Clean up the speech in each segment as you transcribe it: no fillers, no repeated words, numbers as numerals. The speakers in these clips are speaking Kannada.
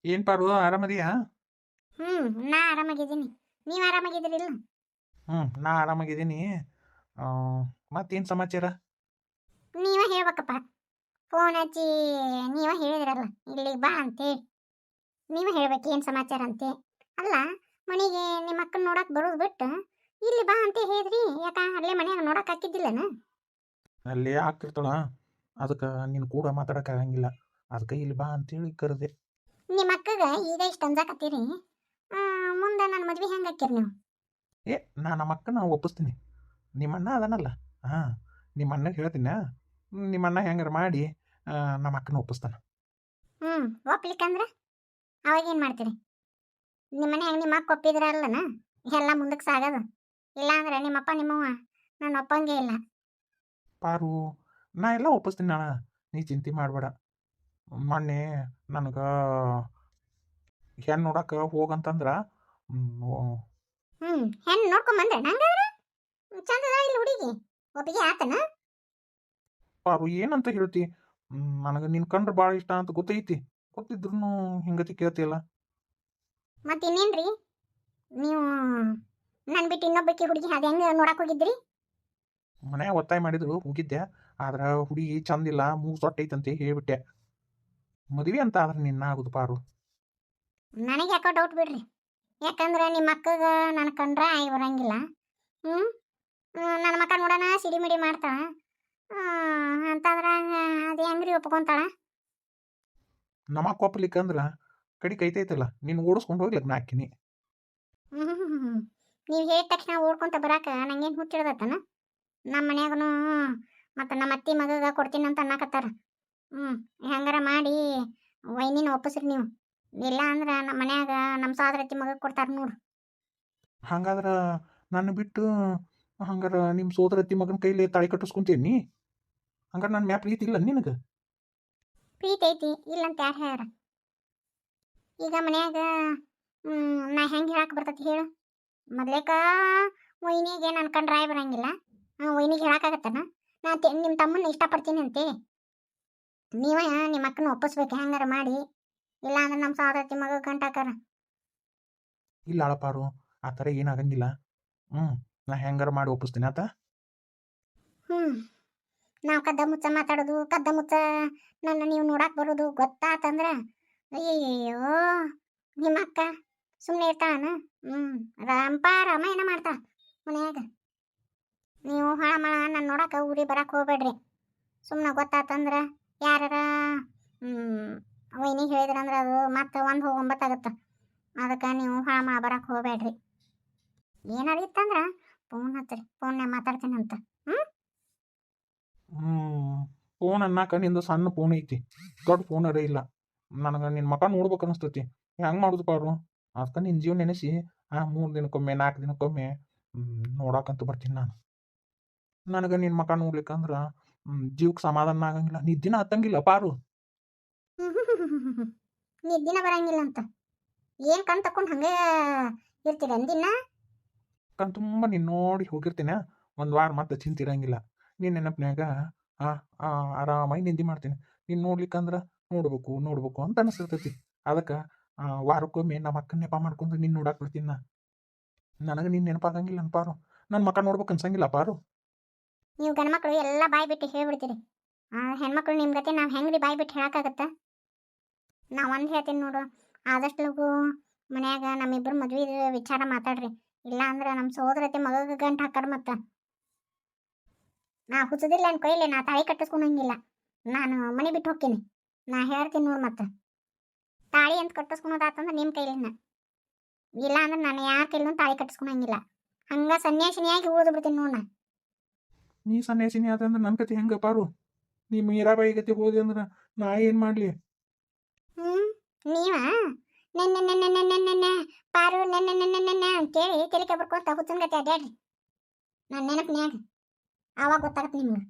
ಏನ್ ಪಾರು ಆರಾಮದಿಯಾ? ನಾ ಆರಾಮಾಗಿದ್ದೀನಿ. ನೀವು ಆರಾಮಾಗಿದ್ದೀರಿಲ್ಲ? ನಾ ಆರಾಮಾಗಿದ್ದೀನಿ. ಆ, ಮತ್ತೇನ್ ಸಮಾಚಾರ? ನೀವೇ ಹೇಳ್ಬೇಕಪ್ಪ. ಫೋನ್ ಹಚ್ಚಿ ನೀವೇ ಹೇಳಿದ್ರಲ್ಲ ಇಲ್ಲಿಗೆ ಬಾ ಅಂತೇಳಿ. ನೀವೇ ಹೇಳ್ಬೇಕು ಏನು ಸಮಾಚಾರ ಅಂತೆ. ಅಲ್ಲ, ಮನೆಗೆ ನಿಮ್ಮ ಅಕ್ಕನ ನೋಡಕ್ ಬರೋದು ಬಿಟ್ಟು ಇಲ್ಲಿ ಬಾ ಅಂತ ಹೇಳಿದ್ರಿ. ಯಾಕ ಅಲ್ಲೇ ಮನ್ಯಾಗ ನೋಡಕ್ ಹಾಕಿದ್ದಿಲ್ಲನ? ಅಲ್ಲೇ ಆಗ್ತಿರ್ತಾಳ. ಅದಕ್ಕೆ ನಿನ್ ಕೂಡ ಮಾತಾಡಕ್ ಆಗಂಗಿಲ್ಲ. ಅದಕ್ಕೆ ಇಲ್ಲಿ ಬಾ ಅಂತೇಳಿ ಕರೆದೆ. ನಿಮ್ಮ ಅಕ್ಕಗ ಈಗ ಇಷ್ಟು ಅಂಜಾಕತ್ತೀರಿ. ಮುಂದೆ ನನ್ನ ಮದ್ವೆ ಹೆಂಗೆ ಹಾಕಿರಿ ನೀವು? ನಾ ನಮ್ಮ ಅಕ್ಕನ ಒಪ್ಪಿಸ್ತೀನಿ. ನಿಮ್ಮ ಅಣ್ಣ ಅದನ್ನಲ್ಲ. ಹಾ, ನಿಮ್ಮ ಅಣ್ಣಗೆ ಹೇಳ್ತೀನಿ. ನಿಮ್ಮ ಅಣ್ಣ ಹೆಂಗಾರ ಮಾಡಿ ನಮ್ಮ ಅಕ್ಕನ ಒಪ್ಪಿಸ್ತಾನ. ಒಪ್ಲಿಕ್ಕಂದ್ರೆ ಅವಾಗ ಏನು ಮಾಡ್ತೀರಿ? ನಿಮ್ಮ ಮನ್ಯಾಗ ನಿಮ್ಮ ಅಕ್ಕ ಒಪ್ಪಿದ್ರಲ್ಲನ ಎಲ್ಲ ಮುಂದಕ್ಕೆ ಸಾಗದು. ಇಲ್ಲಾಂದ್ರೆ ನಿಮ್ಮಪ್ಪ ನಿಮ್ಮವ್ವ ನಾನು ಒಪ್ಪಂಗೇ ಇಲ್ಲ. ಪಾರು, ನಾ ಎಲ್ಲ ಒಪ್ಪಿಸ್ತೀನಿ ಅಣ್ಣ. ನೀ ಚಿಂತೆ ಮಾಡಬೇಡ. ಮೊನ್ನೆ ನನಗೆ ಹೆಣ್ಣು ನೋಡಕ್ಕೆ ಹೋಗಂತಂದ್ರ ಹೆಣ್ಣು ನೋಡ್ಕೊಂಬಂದ್ರೆ ನಂಗಾದ್ರೆ ಚಂದದ ಇಲ್ಲ ಹುಡುಗಿ ಒಪ್ಪಿಗೆ ಆತನ? ಪಾರು ಏನಂತ ಹೇಳ್ತಿ? ನನಗೆ ನಿನ್ ಕಂಡ್ರೆ ಭಾಳ ಇಷ್ಟ ಅಂತ ಗೊತ್ತೈತಿ. ಗೊತ್ತಿದ್ರು ಹಿಂಗತಿ ಕೇಳ್ತಿಯಲ್ಲ. ಮತ್ತೆ ಇನ್ನೇನ್ರಿ ನೀವು ನನ್ ಬಿಟ್ಟು ಇನ್ನೊಬ್ಬಕ್ಕೆ ಹುಡುಗಿ ಅದು ಹೆಂಗೆ ನೋಡಕ್ ಹೋಗಿದ್ರಿ? ಮನ್ಯಾಗ ಒತ್ತಾಯ ಮಾಡಿದ್ರು ಹೋಗಿದ್ದೆ. ಆದ್ರೆ ಹುಡುಗಿ ಚಂದಿಲ್ಲ, ಮೂಗು ಸೊಟ್ಟೈತಂತೆ ಹೇಳ್ಬಿಟ್ಟೆ. ಮದುವೆ ಅಂತ ಆದ್ರೆ ನಿನ್ನ ಆಗುದು ಪಾರು. ನನಗೆ ಯಾಕೋ ಡೌಟ್ ಬಿಡ್ರಿ. ಯಾಕಂದ್ರೆ ನಿಮ್ಮ ಅಕ್ಕಗ ನನ್ನ ಕಂಡ್ರೆ ಆಯ್ ಬರಂಗಿಲ್ಲ. ಹ್ಞೂ ನನ್ನ ಮಕ್ಕ ನೋಡೋಣ ಸಿಡಿಮಿಡಿ ಮಾಡ್ತಾಳ ಅಂತಂದ್ರೆ ಅದು ಹೆಂಗ್ರಿ ಒಪ್ಕೊಂತಾಳ? ನಮ್ಮ ಕೊಪ್ಪಲಿಕ್ಕಂದ್ರ ಕಡಿ ಕೈತೈತಲ್ಲ, ನೀನು ಓಡಿಸ್ಕೊಂಡು ಹೋಗ್ಲಿಕ್ಕೆ ನಾ ಹಾಕಿನಿ. ನೀವು ಹೇಳಿದ ತಕ್ಷಣ ಓಡ್ಕೊಂತ ಬರಾಕ ನಂಗೇನು ಹುಚ್ಚಿಡ್ದತ್ತನ? ನಮ್ಮ ಮನ್ಯಾಗನು ಮತ್ತು ನಮ್ಮ ಅತ್ತಿ ಮಗಗ ಕೊಡ್ತೀನಿ ಅಂತ ಅನ್ನಕತ್ತಾರ. ಹೆಂಗಾರ ಮಾಡಿ ವೈನಿನ ಒಪ್ಪಿಸ್ರಿ ನೀವು. ಇಲ್ಲ ಅಂದ್ರೆ ನಮ್ಮ ಮನ್ಯಾಗ ನಮ್ಮ ಸೋದರತ್ತಿ ಮಗ ಕೊಡ್ತಾರ ನೋಡು. ಹಂಗಾದ್ರೆ ನನ್ನ ಬಿಟ್ಟು ಹಂಗಾರ ನಿಮ್ಮ ಸೋದರತ್ತಿ ಮಗನ ಕೈಲಿ ತಾಳಿ ಕಟ್ಟಿಸ್ಕೊಂತೀನಿ. ಹಂಗಾರೆ ನನ್ನ ಮ್ಯಾಪ್ ಪ್ರೀತಿ ಇಲ್ಲ ನಿನಗೆ? ಪ್ರೀತಿ ಐತಿ ಇಲ್ಲಂತ ಯಾರು ಹೇಳ್ಯಾರ? ಈಗ ಮನ್ಯಾಗ ನಾ ಹೆಂಗೆ ಹೇಳಕ್ಕೆ ಬರ್ತೈತಿ ಹೇಳು? ಮೊದ್ಲೇಕ ವೈನಿಗೆ ನನ್ನ ಕಂಡ್ರೆ ರಾಯ್ ಬರಂಗಿಲ್ಲ. ವೈನಿಗೆ ಹೇಳಕ್ಕಾಗತ್ತನ ನಾ ನಿಮ್ಮ ತಮ್ಮನ್ನ ಇಷ್ಟಪಡ್ತೀನಿ ಅಂತೆ? ನೀವೇ ನಿಮ್ಮ ಅಕ್ಕನ ಒಪ್ಪಿಸ್ಬೇಕು ಹೆಂಗಾರ ಮಾಡಿ. ಇಲ್ಲ ಅಂದ್ರೆ ನಮ್ಮ ಸೋದರತ್ತಿ ಮಗ ಗಂಟಾಕಾರ. ಇಲ್ಲ ಅಳಪಾರು, ಆ ಥರ ಏನಾಗಂಗಿಲ್ಲ. ನಾ ಹೆಂಗಾರ ಮಾಡಿ ಒಪ್ಪಿಸ್ತೀನಿ ಆತ. ನಾವು ಕದ್ದ ಮುಚ್ಚ ಮಾತಾಡೋದು, ಕದ್ದ ಮುಚ್ಚ ನನ್ನ ನೀವು ನೋಡಕ್ ಬರೋದು ಗೊತ್ತಾತಂದ್ರೆ ಅಯ್ಯಯ್ಯೋ ನಿಮ್ಮ ಅಕ್ಕ ಸುಮ್ಮನೆ ಇರ್ತಾಳನ? ರಾಮಾಯಣ ಮಾಡ್ತಾ ಮನ್ಯಾಗ. ನೀವು ಹಾಳಮಳ ನನ್ನ ನೋಡಕ್ಕೆ ಊರಿಗೆ ಬರಕ್ಕೆ ಹೋಗ್ಬೇಡ್ರಿ. ಸುಮ್ಮನೆ ಗೊತ್ತಾತಂದ್ರೆ ಯಾರ ವೈನಿಗೆ ಹೇಳಿದ್ರಂದ್ರೆ ಅದು ಮತ್ತೆ ಒಂದು ಹೋಗಿ 9 ಆಗುತ್ತೆ. ಅದಕ್ಕೆ ನೀವು ಹಾಳಮಳ ಬರಕ್ಕೆ ಹೋಗ್ಬೇಡ್ರಿ. ಏನಾರು ಇತ್ತಂದ್ರೆ ಫೋನ್ ಹಚ್ಚಿರಿ, ಫೋನ್ಯಾಗ ಮಾತಾಡ್ತೀನಿ ಅಂತ. ಫೋನ್ ಅನ್ನಕ ನಿಂದು ಸಣ್ಣ ಫೋನ್ ಐತಿ, ದೊಡ್ಡ ಫೋನರ ಇಲ್ಲ. ನನಗೆ ನಿನ್ನ ಮಕ ನೋಡ್ಬೇಕು ಅನಿಸ್ತೈತಿ. ಹೆಂಗೆ ಮಾಡೋದು ಪಾರು? ಅದಕ್ಕೆ ನಿನ್ನ ಜೀವ ನೆನೆಸಿ 3 ದಿನಕ್ಕೊಮ್ಮೆ 4 ದಿನಕ್ಕೊಮ್ಮೆ ನೋಡಕ್ಕಂತೂ ಬರ್ತೀನಿ ನಾನು. ನನಗೆ ನಿನ್ನ ಮಕ ನೋಡ್ಲಿಕ್ಕಂದ್ರೆ ಜೀವಕ್ಕೆ ಸಮಾಧಾನ ಆಗಂಗಿಲ್ಲ, ನಿದ್ದಿನ ಹತ್ತಂಗಿಲ್ಲ ಪಾರು. ನಿದ್ದಿನ ಬರಂಗಿಲ್ಲ ಅಂತ ಏನು ಕಣ್ ತಕೊಂಡು ಹಂಗೆ ಇರ್ತೀರ ಅಂದಿನ? ಕಣ್ ತುಂಬ ನೀನು ನೋಡಿ ಹೋಗಿರ್ತೀನಿ. ಒಂದು ವಾರ ಮತ್ತೆ ಚಿಂತಿರಂಗಿಲ್ಲ. ನಿನ್ನ ನೆನಪಿನಾಗ ಆರಾಮಾಗಿ ನಿದ್ದೆ ಮಾಡ್ತೀನಿ. ನೀನು ನೋಡ್ಲಿಕ್ಕಂದ್ರೆ ನೋಡ್ಬೇಕು ನೋಡ್ಬೇಕು ಅಂತ ಅನಿಸ್ತೈತಿ. ಅದಕ್ಕೆ ವಾರಕ್ಕೊಮ್ಮೆ ನಮ್ಮ ಅಕ್ಕನ ನೆಪ ಮಾಡ್ಕೊಂಡು ನೀನು ನೋಡಕ್ಕೆ ಬಿಡ್ತೀನಿ ನಾ. ನನಗೆ ನೀನು ನೆನಪಾಗಂಗಿಲ್ಲ ಪಾರು. ನನ್ನ ಮಕ ನೋಡ್ಬೇಕು ಅನ್ಸಂಗಿಲ್ಲ ಪಾರು. ನೀವು ಗಂಡ್ಮಕ್ಳು ಎಲ್ಲ ಬಾಯಿ ಬಿಟ್ಟು ಹೇಳ್ಬಿಡ್ತೀರಿ. ಹೆಣ್ಮಕ್ಳು ನಿಮ್ಮ ಗತಿ ನಾವು ಹೆಂಗ್ರಿ ಬಾಯಿ ಬಿಟ್ಟು ಹೇಳಕ್ಕಾಗತ್ತ? ನಾ ಒಂದು ಹೇಳ್ತೀನಿ ನೋಡು, ಆದಷ್ಟು ಲಗು ಮನ್ಯಾಗ ನಮ್ಮಿಬ್ಬರು ಮದ್ವೆ ವಿಚಾರ ಮಾತಾಡ್ರಿ. ಇಲ್ಲ ಅಂದ್ರೆ ನಮ್ಮ ಸೋದರತೆ ಮಗಗೆ ಗಂಟು ಹಾಕಾರ. ಮತ್ತೆ ನಾ ಹುಚ್ಚದಿಲ್ಲ ನನ್ನ ಕೈಲಿ ನಾ ತಾಳಿ ಕಟ್ಟಿಸ್ಕೊಳಂಗಿಲ್ಲ. ನಾನು ಮನೆ ಬಿಟ್ಟು ಹೋಗ್ತೀನಿ. ನಾ ಹೇಳ್ತೀನಿ ನೋಡು, ಮತ್ತೆ ತಾಳಿ ಅಂತ ಕಟ್ಟಿಸ್ಕೊಳೋದಾತಂದ್ರೆ ನಿಮ್ಮ ಕೈಲಿನ. ಇಲ್ಲ ಅಂದ್ರೆ ನಾನು ಯಾರ ಕೈಲೂ ತಾಳಿ ಕಟ್ಟಿಸ್ಕೊಳಂಗಿಲ್ಲ. ಹಂಗ ಸನ್ಯಾಸಿನಿಯಾಗಿ ಉಳಿದು ಬಿಡ್ತೀನಿ ನೋಡ. ನೀ ಸನ್ಯಾಸಿನಿ ಆದಂದ್ರೆ ನನ್ನ ಕತೆ ಹೆಂಗೆ ಪಾರು? ನೀ ಮೀರಾಬಾಯಿ ಗತಿ ಹೋದೆ ಅಂದ್ರೆ ನಾ ಏನು ಮಾಡಲಿ? ನೀವ ನೆನ್ನೆ ಪಾರು ನೆನ್ನೆ ಅಂತೇಳಿ ತೆಲಿಕೆ ಬರ್ಕೊತ ಹುಚ್ಚನ್ ಗತಿ ಅಡ್ಯಾಡ್ರಿ ನನ್ನ ನೆನಪಿನ್ಯಾಗ. ಆವಾಗ ಗೊತ್ತಾಗತ್ತೆ ನಿಮ್ಗೆ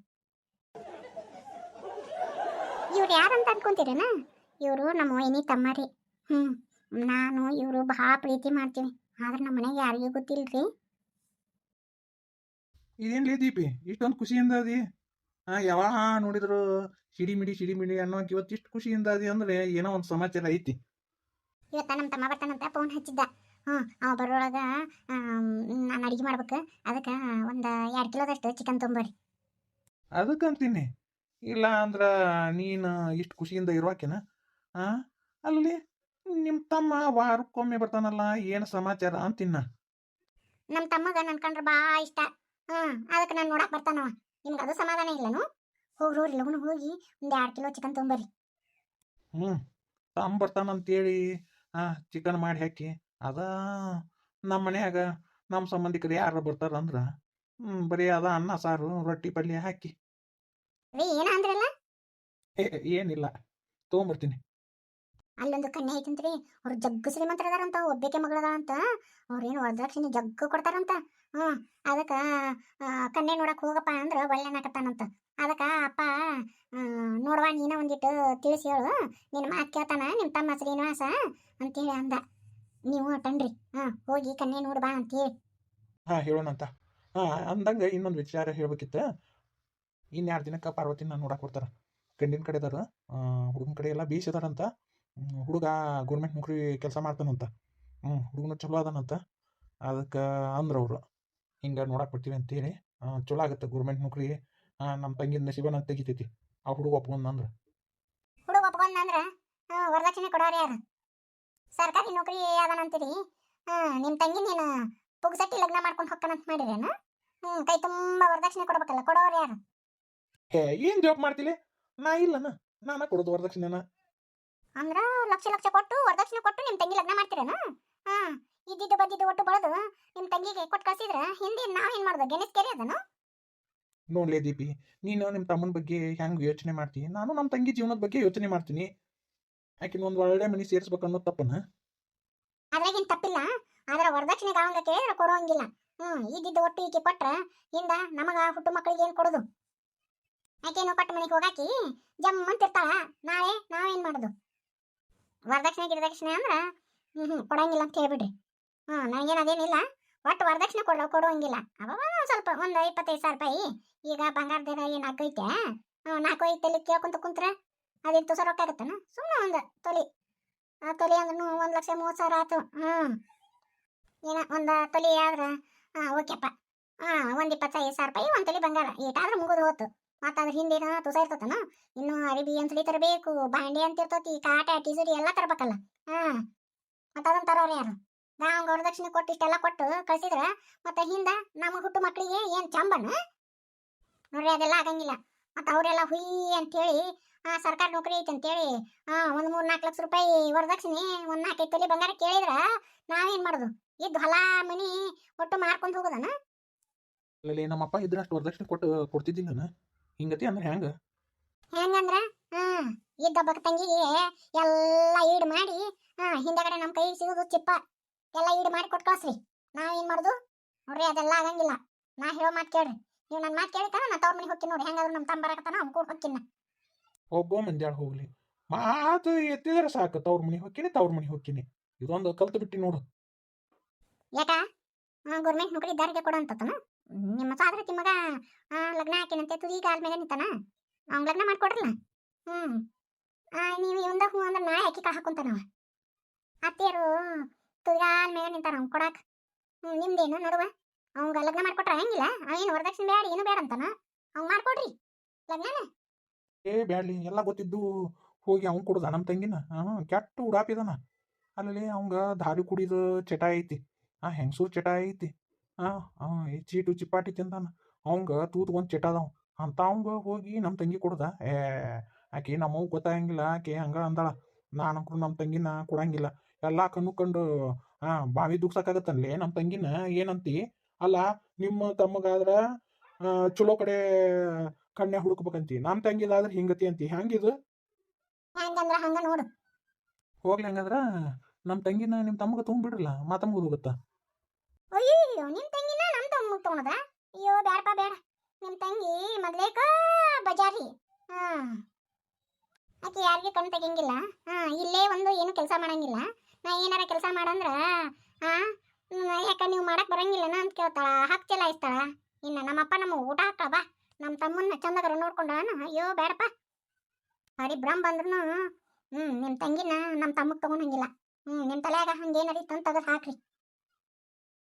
ಇವ್ರು ಯಾರಂತ ಅನ್ಕೊಂತೀರೇನ? ಇವರು ನಮ್ಮ ವೈನಿ ತಮ್ಮರಿ. ನಾನು ಇವರು ಬಹಳ ಪ್ರೀತಿ ಮಾಡ್ತೀವಿ. ಆದ್ರೆ ನಮ್ಮ ಮನೆಗೆ ಯಾರಿಗೂ ಗೊತ್ತಿಲ್ರಿ. ಇದೇನ್ಲೇ ದೀಪಿ ಇಷ್ಟೊಂದು ಖುಷಿಯಿಂದ ಅದಿ? ಯಾವಾಗ ನೋಡಿದ್ರು ಸಿಡಿಮಿಡಿ ಅನ್ನೋಕೆ ಇವತ್ತು ಇಷ್ಟು ಖುಷಿಯಿಂದ ಅದಿ ಅಂದ್ರೆ ಏನೋ ಒಂದು ಸಮಾಚಾರ ಐತಿ. ಇವತ್ತ ನಮ್ಮ ತಮ್ಮ ಬರ್ತಾನಂತ ಫೋನ್ ಹಚ್ಚಿದ್ದ. ಅವ ಬರೋಳಗ ನಾನು ಅಡಿಗೆ ಮಾಡ್ಬೇಕು. ಅದಕ್ಕೆ ಒಂದು 2 ಕಿಲೋದಷ್ಟು ಚಿಕನ್ ತೊಂಬರ್ರಿ. ಅದಕ್ಕಂತೀನಿ. ಇಲ್ಲ ಅಂದ್ರ ನೀನು ಇಷ್ಟು ಖುಷಿಯಿಂದ ಇರುವಾಕೇನ? ಆ ಅಲ್ಲಿ ನಿಮ್ಮ ತಮ್ಮ ವಾರಕ್ಕೊಮ್ಮೆ ಬರ್ತಾನಲ್ಲ, ಏನು ಸಮಾಚಾರ ಅಂತಿನ್ನ. ನಮ್ಮ ತಮ್ಮಗ ನನ್ನ ಕಂಡ್ರೆ ಭಾಳ ಇಷ್ಟ. ಅದಕ್ಕೆ ನಾನು ನೋಡಕ್ಕೆ ಬರ್ತಾನವ. ನಿಮ್ಗೆ ಅದು ಸಮಾಧಾನ ಇಲ್ಲನು? ಹೋಗ್ರಿ ಲಗುನ ಹೋಗಿ ಒಂದು 2 ಕಿಲೋ ಚಿಕನ್ ತೊಂಬರ್ರಿ. ಹ್ಞೂ ತಮ್ಮ ಬರ್ತಾನಂತೇಳಿ ಚಿಕನ್ ಮಾಡಿ ಹಾಕಿ ಅದ ನಮ್ಮ ಮನ್ಯಾಗ ನಮ್ಮ ಸಂಬಂಧಿಕರು ಯಾರು ಬರ್ತಾರಂದ್ರೆ ಬರೀ ಅದ ಅನ್ನ ಸಾರು ರೊಟ್ಟಿ ಪಲ್ಯ ಹಾಕಿ ರೀ ಏನ ಅಂದ್ರಲ್ಲ? ಏನಿಲ್ಲ ತೊಗೊಂಬರ್ತೀನಿ. ಅಲ್ಲೊಂದು ಕನ್ಯೆ ಐತಂತ್ರಿ. ಅವ್ರು ಜಗ್ಗು ಶ್ರೀಮಂತರ ಅದಾರಂತ, ಒಬ್ಬಾಕೆ ಮಗಳದಾರಂತ. ಅವ್ರೇನು ವರದಕ್ಷಿಣೆ ಜಗ್ಗು ಕೊಡ್ತಾರಂತ. ಅದಕ್ಕೆ ಕನ್ಯೆ ನೋಡಕ್ ಹೋಗಪ್ಪ ಅಂದ್ರೆ ಒಳ್ಳೆ ನಾಕತ್ತಾನಂತ. ಅದಕ್ಕೆ ಅಪ್ಪ ನೋಡುವ ನೀನ ಒಂದಿಟ್ಟು ತಿಳಿಸಿ ಹೇಳು, ನಿನ್ನ ಮಾತು ಕೇಳ್ತಾನ ನಿಮ್ಮ ತಮ್ಮ ಶ್ರೀನಿವಾಸ ಅಂತೇಳಿ ಅಂದ. ನೀವು ಅಟನ್ರಿ ಹೋಗಿ ಕನ್ಯೆ ನೋಡು ಬಾ ಅಂತೇಳಿ. ಹೇಳೋಣಂತ. ಅಂದಂಗೆ ಇನ್ನೊಂದು ವಿಚಾರ ಹೇಳ್ಬೇಕಿತ್ತು. ಇನ್ನು 2 ದಿನಕ್ಕೆ ಪಾರ್ವತಿನ ನೋಡಕ್ಕೆ ಬರ್ತಾರೆ. ಗಂಡಿನ ಕಡೆದಾರ, ಹುಡುಗನ ಕಡೆ ಎಲ್ಲ ಬೀಸಿದಾರಂತ. ಹುಡುಗ ಗೌರ್ಮೆಂಟ್ ನೌಕರಿ ಕೆಲಸ ಮಾಡ್ತಾನಂತ. ಹುಡುಗನ ಚಲೋ ಅದಾನಂತ. ಅದಕ್ಕೆ ಅಂದ್ರವ್ರು ಹಿಂಗೆ ನೋಡಕ್ಕೆ ಬರ್ತೀವಿ ಅಂತೇಳಿ. ಚಲೋ ಆಗುತ್ತೆ ಗೌರ್ಮೆಂಟ್ ನೌಕರಿ. ನಮ್ಮ ತಂಗಿನ ನಸೀಬನ ತೆಗಿತೈತಿ ಆ ಹುಡುಗ ಒಪ್ಕೊಂಡ್ನಂದ್ರೆ. ಹುಡುಗ ಒಪ್ಕೊಂಡ್ನಂದ್ರೆ ವರದಕ್ಷಿಣೆ ಕೊಡೋರು ಯಾರು? ಸರ್ಕಾರಿ ನೌಕರಿ ಅದಾನಂತೀರಿ. ನಿಮ್ಮ ತಂಗಿ ನೀನು ಪುಗ್ಸಟ್ಟಿ ಲಗ್ನ ಮಾಡ್ಕೊಂಡು ಹೊಕ್ಕನಂತ ಮಾಡಿರೇನ? ಕೈ ತುಂಬ ವರದಕ್ಷಿಣೆ ಕೊಡ್ಬೇಕಲ್ಲ, ಕೊಡೋರು ಯಾರು? ಏನು ಜಾಬ್ ಮಾಡ್ತಿಲಿ ನಾ? ಇಲ್ಲನ ನಾನ ಕೊಡೋದು ವರದಕ್ಷಿಣೆನ. ಅಂದ್ರ ಲಕ್ಷ ಲಕ್ಷ ಕೊಟ್ಟು ವರದಕ್ಷಿಣೆ ಕೊಟ್ಟು ನಿಮ್ಮ ತಂಗಿ ಲಗ್ನ ಮಾಡ್ತೀರೇನ? ಇದ್ದಿದ್ದು ಬದ್ದಿದ್ದು ಒಟ್ಟು ಬಳದು ನಿಮ್ಮ ತಂಗಿಗೆ ಕೊಟ್ಟು ಕಳ್ಸಿದ್ರ ಹಿಂದೆ ನಾವೇನು ಮಾಡೋದು? ಗೆಣಸ್ಕೆರೆ ಅದನು? ನೋಡ್ಲೇ ದೀಪಿ, ನೀನು ನಿಮ್ಮ ತಮ್ಮನ ಬಗ್ಗೆ ಹೆಂಗೆ ಯೋಚನೆ ಮಾಡ್ತೀನಿ, ನಾನು ನಮ್ಮ ತಂಗಿ ಜೀವನದ ಬಗ್ಗೆ ಯೋಚನೆ ಮಾಡ್ತೀನಿ. ಆಕಿನ ಒಂದು ಒಳ್ಳೆ ಮನೆ ಸೇರಿಸ್ಬೇಕು ಅನ್ನೋದು ತಪ್ಪನ? ಅದ್ರಾಗೇನು ತಪ್ಪಿಲ್ಲ. ಆದ್ರೆ ವರದಕ್ಷಿಣೆ ಗಾವಂಗ ಕೇಳಿದ್ರೆ ಕೊಡುವಂಗಿಲ್ಲ. ಇದ್ದಿದ್ದು ಒಟ್ಟು ಈಕೆ ಕೊಟ್ರ ಹಿಂದ ನಮಗ ಹುಟ್ಟು ಮಕ್ಕಳಿಗೆ ಏನು ಕೊಡೋದು? ಆಕೆನು ಪಟ್ಟ ಮನೆಗೆ ಹೋಗಾಕಿ ಜಮ್ಮಂತಿರ್ತಾಳ. ನಾಳೆ ನಾವೇನು ಮಾಡೋದು? ವರದಕ್ಷಿಣೆ ಗಿರದಕ್ಷಿಣೆ ಅಂದ್ರೆ ಕೊಡಂಗಿಲ್ಲ ಅಂತ ಹೇಳ್ಬಿಡ್ರಿ. ನನಗೇನು ಅದೇನಿಲ್ಲ. ಒಟ್ಟು ವರದಕ್ಷಿಣೆ ಕೊಡುವಂಗಿಲ್ಲ. ಅವ ಸ್ವಲ್ಪ ಒಂದು 25,000 ರೂಪಾಯಿ. ಈಗ ಬಂಗಾರದ ಏನು ಅಗ್ಗೈತೆ? 4-5 ತೊಲಿ ಕೇಳ್ಕೊಂತ ಕುಂತ್ರ ಅದೇನು ತುಸ ರೊಕ್ಕ ಆಗುತ್ತನ? ಸುಮ್ಮನೆ ಒಂದು ತೊಲಿ. ತೊಲಿ ಅಂದ್ರೂ 1,30,000 ಆಯ್ತು. ಏನ ಒಂದು ತೊಲಿ ಆದ್ರೆ ಓಕೆಪ್ಪ. ಒಂದು 25,000 ರೂಪಾಯಿ ಒಂದು ತೊಲಿ ಬಂಗಾರ ಏಟಾದ್ರೂ ಮುಗಿದು ಹೋತು. ಮತ್ತು ಅದ್ರ ಹಿಂದೇನ ತುಸ ಇರ್ತತನ? ಇನ್ನು ಅರಿಬಿ ಅಂತಲಿ ತರಬೇಕು, ಬಾಂಡೆ ಅಂತ ಇರ್ತತಿ, ಕಾಟ ಟಿಸುರಿ ಎಲ್ಲ ತರಬೇಕಲ್ಲ. ಮತ್ತು ಅದನ್ನು ತರೋರು ಯಾರು? ನಾವು ವರದಕ್ಷಿಣೆ ಕೊಟ್ಟು ಇಷ್ಟೆಲ್ಲ ಕೊಟ್ಟು ಕಳ್ಸಿದ್ರ ಮತ್ತೆ ಹಿಂದ ನಮ್ಮ ಹುಟ್ಟು ಮಕ್ಕಳಿಗೆ ಏನು ಚಂಬನ ನೋಡ್ರಿ? ಅದೆಲ್ಲ ಆಗಂಗಿಲ್ಲ. ಮತ್ತು ಅವರೆಲ್ಲ ಹುಯಿ ಅಂತೇಳಿ ಸರ್ಕಾರಿ ನೌಕರಿ ಐತೆ ಅಂತೇಳಿ ಒಂದು 3-4 ಲಕ್ಷ ರೂಪಾಯಿ ವರದಕ್ಷಿಣೆ, ಒಂದು 4-5 ತೊಲಿ ಬಂಗಾರ ಕೇಳಿದ್ರ ನಾವೇನು ಮಾಡೋದು? ಇದ್ದು ಹೊಲ ಮನಿ ಒಟ್ಟು ಮಾರ್ಕೊಂಡು ಹೋಗೋದನ? ಅಲ್ಲಿ ನಮ್ಮಪ್ಪ ಇದ್ರಷ್ಟು ವರದಕ್ಷಿಣೆ ಕೊಡ್ತಿದ್ದಿಲ್ಲನ? ಹಿಂಗತಿ ಅಂದ್ರೆ ಹೆಂಗೆ? ಹೆಂಗಂದ್ರ ಇದ್ದೊಬ್ಬ ತಂಗಿಗೆ ಎಲ್ಲ ಈಡು ಮಾಡಿ ಹಿಂದಗಡೆ ನಮ್ಮ ಕೈ ಸಿಗೋದು ಚಿಪ್ಪ ಎಲ್ಲ ಈಡು ಮಾಡಿ ಕೊಟ್ಟು ಕಳಿಸ್ರಿ. ನಾವೇನು ಮಾಡೋದು ನೋಡ್ರಿ? ಅದೆಲ್ಲ ಆಗಂಗಿಲ್ಲ. ನಾ ಹೇಳೋ ಮಾತು ಕೇಳ್ರಿ. ನೀವು ನನ್ನ ಮಾತು ಕೇಳಿತಾನ ನಾ ತವ್ರ ಮನೆಗೆ ಹೋಗ್ತೀನಿ. ನೋಡಿ ಹೆಂಗಾದ್ರು ನಮ್ಮ ತಮ್ಮ ಬರಕತ್ತಾನ, ಅವ್ನು ಕೂಡ ಹೋಗ್ತೀನಿ. ಒಬ್ಬ ಮಂದ್ಯಾಳ ಹೋಗ್ಲಿ, ಮಾತು ಎತ್ತಿದ್ರೆ ಸಾಕು ತವ್ರ ಮನೆಗೆ ಹೋಗ್ತೀನಿ. ಇದೊಂದು ಕಲ್ತು ಬಿಟ್ಟು ನೋಡು. ಯಾಕ ಗೌರ್ಮೆಂಟ್ ನೌಕರಿ ಇದ್ದಾರಿಗೆ ಕೊಡು ಅಂತತನ? ನಿಮ್ಮ ಸಾದ್ರತಿ ಮಗ ಲಗ್ನ ಹಾಕಿನಂತೆ ತುದಿ ಕಾಲ ಮೇಲೆ ನಿಂತಾನ. ಅವ್ನು ಲಗ್ನ ಮಾಡ್ಕೊಡ್ರಲ್ಲ. ನೀವು ಇವಂದ ಹೂ ಅಂದ್ರೆ ನಾಳೆ ಹಾಕಿ ಕಾಳು ಹಾಕೊಂತಾನವ. ಅತ್ತೆಯರು ತುದಿಗಾಲ ಮೇಲೆ ನಿಂತಾನ ಅವ್ನು ಕೊಡಾಕ. ನಿಮ್ದೇನು ನಡುವ? ಅವಂಗ ಲಗ್ನ ಮಾಡ್ಕೊಟ್ರ ಹೆಂಗಿಲ್ಲ? ಅವೇನು ವರದಕ್ಷಿಣೆ ಬೇಡ ಏನು ಬೇಡ ಅಂತಾನ? ಅವ್ನು ಮಾಡ್ಕೊಡ್ರಿ ಲಗ್ನನ. ಬ್ಯಾಡ್ಲಿ, ಎಲ್ಲ ಗೊತ್ತಿದ್ದು ಹೋಗಿ ಅವ್ನು ಕೊಡುದ ನಮ್ಮ ತಂಗಿನ? ಕೆಟ್ಟ ಉಡಾಪಿದಾನ. ಅಲ್ಲಿ ಅವಂಗ ದಾರಿ ಕುಡಿದ ಚಟ ಐತಿ, ಹೆಂಗಸೂರ್ ಚಟ ಐತಿ. ಚೀಟು ಚಿಪ್ಪಾಟಿ ತಿಂದಾನ. ಅವಂಗ ತೂತ್ ಒಂದು ಚಟ ಅದಾವ ಅಂತ. ಅವಂಗ ಹೋಗಿ ನಮ್ಮ ತಂಗಿ ಕೊಡುದ? ಆಕೆ ನಮ್ಮವ್ ಗೊತ್ತಾಗಂಗಿಲ್ಲ. ಆಕೆ ಹಂಗ ಅಂದಾಳ. ನಾನಂಕರು ನಮ್ಮ ತಂಗಿನ ಕೊಡಂಗಿಲ್ಲ. ಎಲ್ಲ ಕಂಡು ಬಾವಿ ದುಗ್ಸಕ್ಕಾಗತ್ತನ್ಲೇ ನಮ್ಮ ತಂಗಿನ? ಏನಂತಿ? ಅಲ್ಲ, ನಿಮ್ಮ ತಮ್ಮಗಾದ್ರ ಚಲೋ ಕಡೆ ಕನ್ಯಾ ಹುಡುಕ್ಬೇಕಂತಿ, ನಮ್ಮ ತಂಗಿದಾದ್ರೆ ಹಿಂಗತಿ ಅಂತಿ. ಹೆಂಗಿದು? ಹೆಂಗಂದ್ರ ಹಂಗ ನೋಡು. ಹೋಗ್ಲಿ, ಹಂಗಂದ್ರ ನಮ್ಮ ತಂಗಿನ ನಿಮ್ಮ ತಮ್ಮಗ ತೊಗೊಂಡ್ಬಿಡ್ರಲ್ಲ, ಮಾತ ಮುಗಿದೋಗತ್ತ. ಅಯ್ಯೋ, ನಿಮ್ಮ ತಂಗಿನ ನಮ್ಮ ತಮ್ಮ ತೊಗೊಳದ? ಅಯ್ಯೋ ಬೇಡಪ್ಪ ಬೇಡ. ನಿಮ್ಮ ತಂಗಿ ಮೊದ್ಲೇಕ ಬಜಾರಿ. ಆಕೆ ಯಾರಿಗೆ ಕಣ್ ತೆಗಿಯಂಗಿಲ್ಲ. ಇಲ್ಲೇ ಒಂದು ಏನು ಕೆಲಸ ಮಾಡಂಗಿಲ್ಲ. ನಾ ಏನಾರ ಕೆಲಸ ಮಾಡಂದ್ರ ಯಾಕ ನೀವು ಮಾಡಕ್ ಬರಂಗಿಲ್ಲನ ಅಂತ ಕೇಳ್ತಾಳ, ಹಾಕಿ ಚಲಾಯಿಸ್ತಾಳ. ಇನ್ನು ನಮ್ಮಪ್ಪ ನಮ್ಮ ಊಟ ಹಾಕ್ತಾಳ. ಬಾ ನಮ್ಮ ತಮ್ಮನ್ನ ಚಂದಗರ ನೋಡ್ಕೊಂಡಾನ. ಅಯ್ಯೋ ಬೇಡಪ್ಪ. ಹರಿಬ್ರಹ್ಮ ಬಂದ್ರು ನಿಮ್ಮ ತಂಗಿನ ನಮ್ಮ ತಮ್ಮಗ್ ತಗೊಂಡಂಗಿಲ್ಲ. ನಿಮ್ಮ ತಲೆಯಾಗ ಹಂಗೇನದಿತ್ತು ಅಂತ ತೆಗೆದು ಹಾಕ್ರಿ